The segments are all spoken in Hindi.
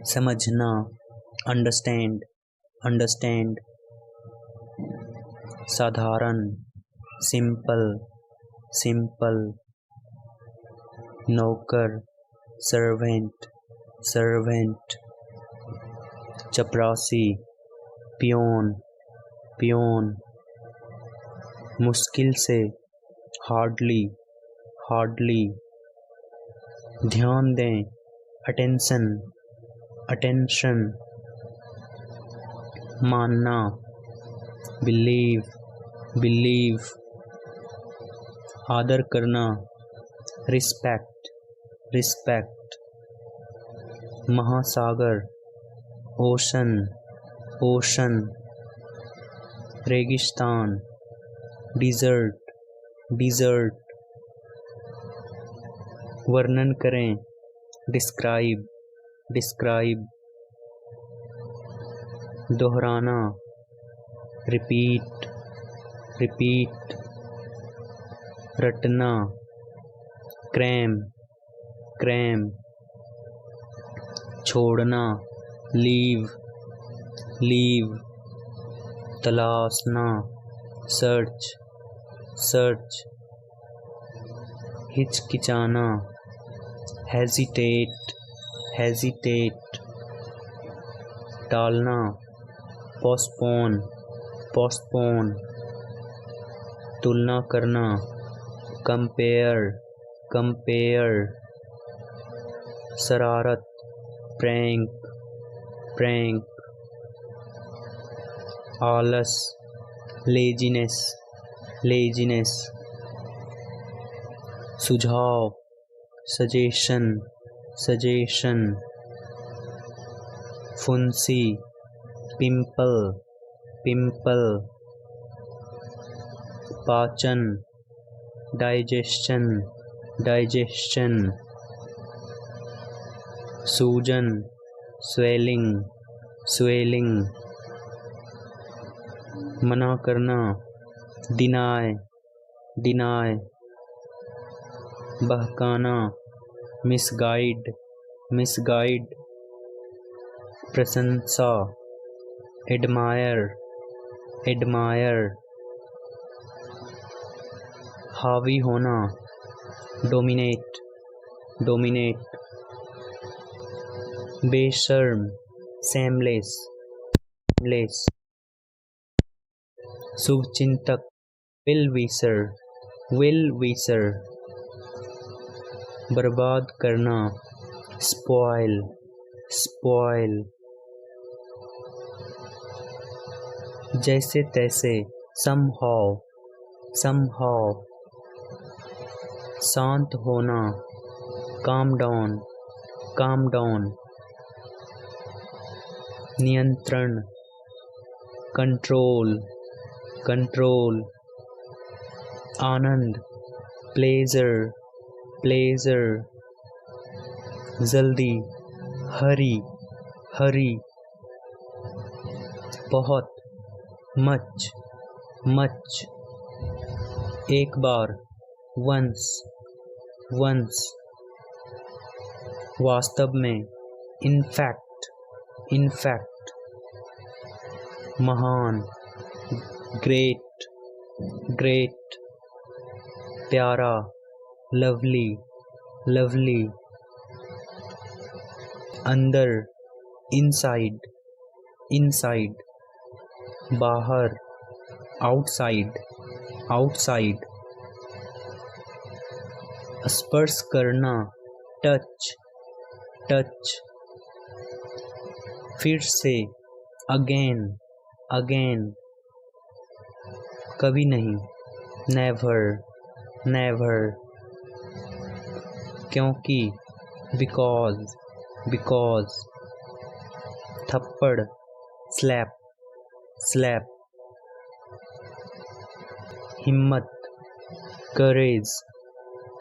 समझना, अंडरस्टैंड, अंडरस्टैंड। साधारण, सिंपल, सिंपल। नौकर, सर्वेंट, सर्वेंट। चपरासी, पियोन, पियोन। मुश्किल से, हार्डली, हार्डली। ध्यान दें, अटेंशन, अटेंशन। मानना, बिलीव, बिलीव। आदर करना, रिस्पेक्ट, रिस्पेक्ट। महासागर, ओशन, ओशन। रेगिस्तान, डिजर्ट, डिजर्ट। वर्णन करें, डिस्क्राइब, डिस्क्राइब। दोहराना, रिपीट, रिपीट। रटना, क्रैम, क्रैम। छोड़ना, लीव, लीव। तलाशना, सर्च, सर्च। हिचकिचाना, हेजिटेट, हेजिटेट। टालना, पोस्टपोन, पोस्टपोन। तुलना करना, कंपेयर, कंपेयर। शरारत, प्रैंक, प्रैंक। आलस, लेजीनेस, लेजीनेस। सुझाव, सजेशन, सजेशन। फुंसी, पिंपल, पिंपल। पाचन, डाइजेशन, डाइजेशन। सूजन, स्वेलिंग, स्वेलिंग। मना करना, डिनाय, डिनाय। बहकाना, मिसगाइड, मिसगाइड। प्रशंसा, एडमायर, एडमायर। हावी होना, डोमिनेट, डोमिनेट। बेशर्म, सेमलेस, सेमलेस। शुभचिंतक, विल विशर, विल विशर। बर्बाद करना, स्पॉइल, स्पॉइल। जैसे तैसे, समहाउ, समहाउ। शांत होना, काम डाउन, काम डाउन। नियंत्रण, कंट्रोल, कंट्रोल। आनंद, प्लेजर, प्लेजर। जल्दी, हरी, हरी। बहुत, मच, मच। एक बार, वंस, वंस। वास्तव में, इनफैक्ट, इनफैक्ट। महान, ग्रेट, ग्रेट। प्यारा, लवली, लवली। अंदर, इनसाइड, इनसाइड। बाहर, आउटसाइड, आउटसाइड। स्पर्श करना, टच, टच। फिर से, अगेन, अगेन। कभी नहीं, नेवर, नेवर। क्योंकि, बिकॉज, बिकॉज। थप्पड़, स्लैप, स्लैप। हिम्मत, करेज,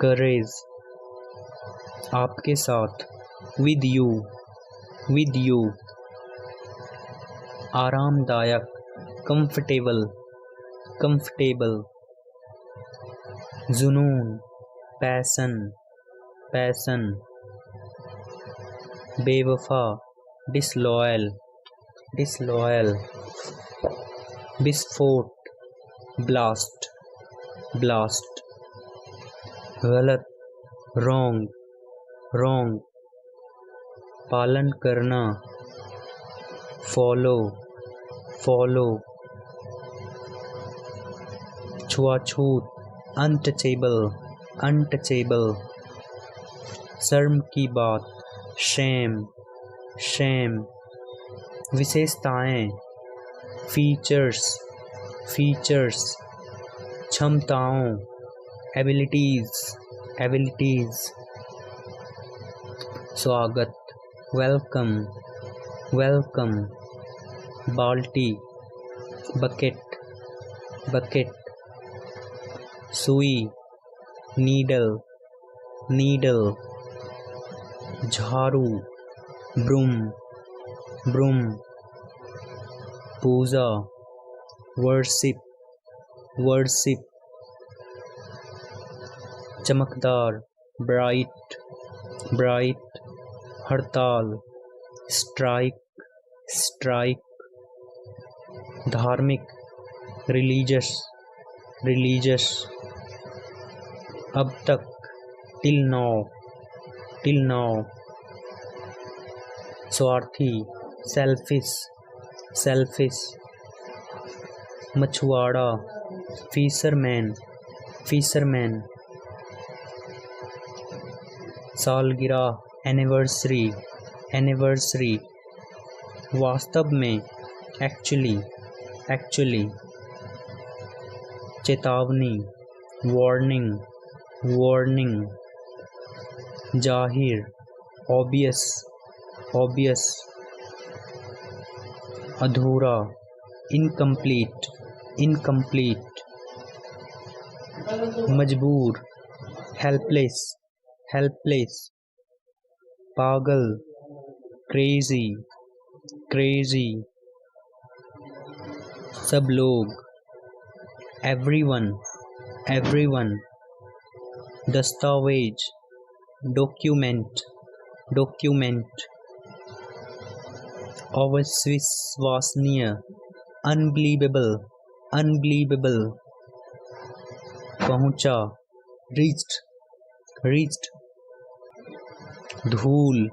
करेज। आपके साथ, विद यू, विद यू। आरामदायक, कंफर्टेबल, कंफर्टेबल। जुनून, पैशन, पैशन। बेवफा, disloyal, disloyal, विस्फोट, blast, blast, गलत, wrong, wrong, पालन करना, follow, follow, छुआछूत, untouchable, untouchable, शर्म की बात, shame, shame, विशेषताएं, features, features, क्षमताओं, abilities, abilities, स्वागत, welcome, welcome, बाल्टी, bucket, bucket, सुई, needle, needle, झाड़ू, broom, broom, पूजा, worship, worship, चमकदार, bright, bright, हड़ताल, strike, strike, धार्मिक, religious, religious, अब तक, till now, till now, स्वार्थी, selfish, selfish, मछुआरा, fisherman, fisherman, सालगिरह, anniversary, anniversary, वास्तव में, actually, actually, चेतावनी, warning, warning, जाहिर, obvious, obvious, अधूरा, incomplete, incomplete, मजबूर, helpless, helpless, पागल, crazy, crazy, सब लोग, everyone, everyone, दस्तावेज, document, document, अविश्वसनीय, unbelievable, unbelievable, पहुंचा, reached, reached, धूल,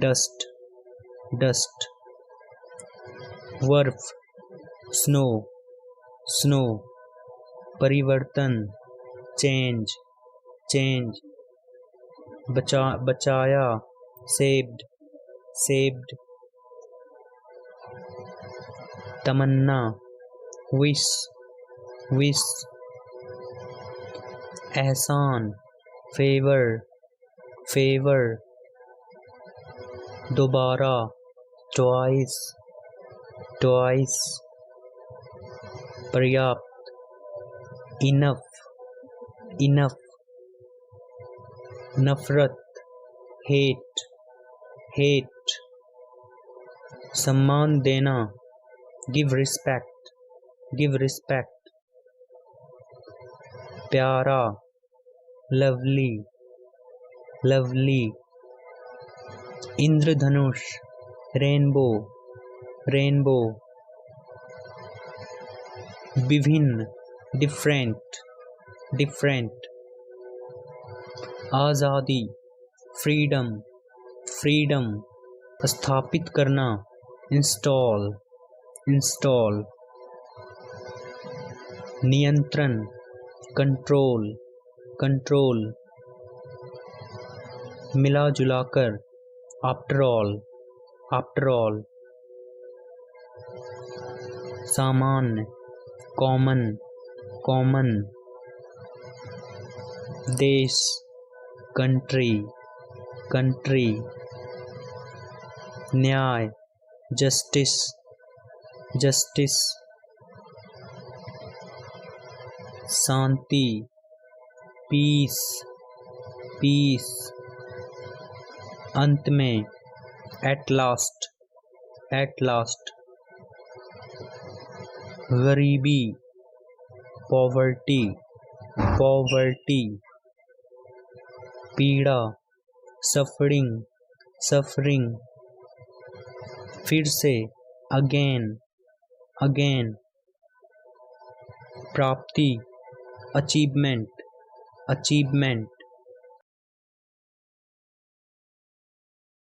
dust, dust, बर्फ, snow, snow, परिवर्तन, change, change, बचाया, saved, saved, तमन्ना, wish, wish, एहसान, favor, favor, दोबारा, twice, twice, पर्याप्त, enough, enough, नफरत, hate, hate, सम्मान देना, give respect, give respect, प्यारा, lovely, lovely, इंद्रधनुष, rainbow, rainbow, विभिन्न, different, different, आज़ादी, freedom, freedom, स्थापित करना, install, install, नियंत्रण, control, control, मिला जुलाकर, after all, after all, सामान्य, common, common, देश, country, country, न्याय, justice, justice, शांति, peace, peace, अंत में, at last, at last, गरीबी, poverty, poverty, पीड़ा, suffering, suffering, फिर से, अगेन, अगेन। प्राप्ति, अचीवमेंट, अचीवमेंट।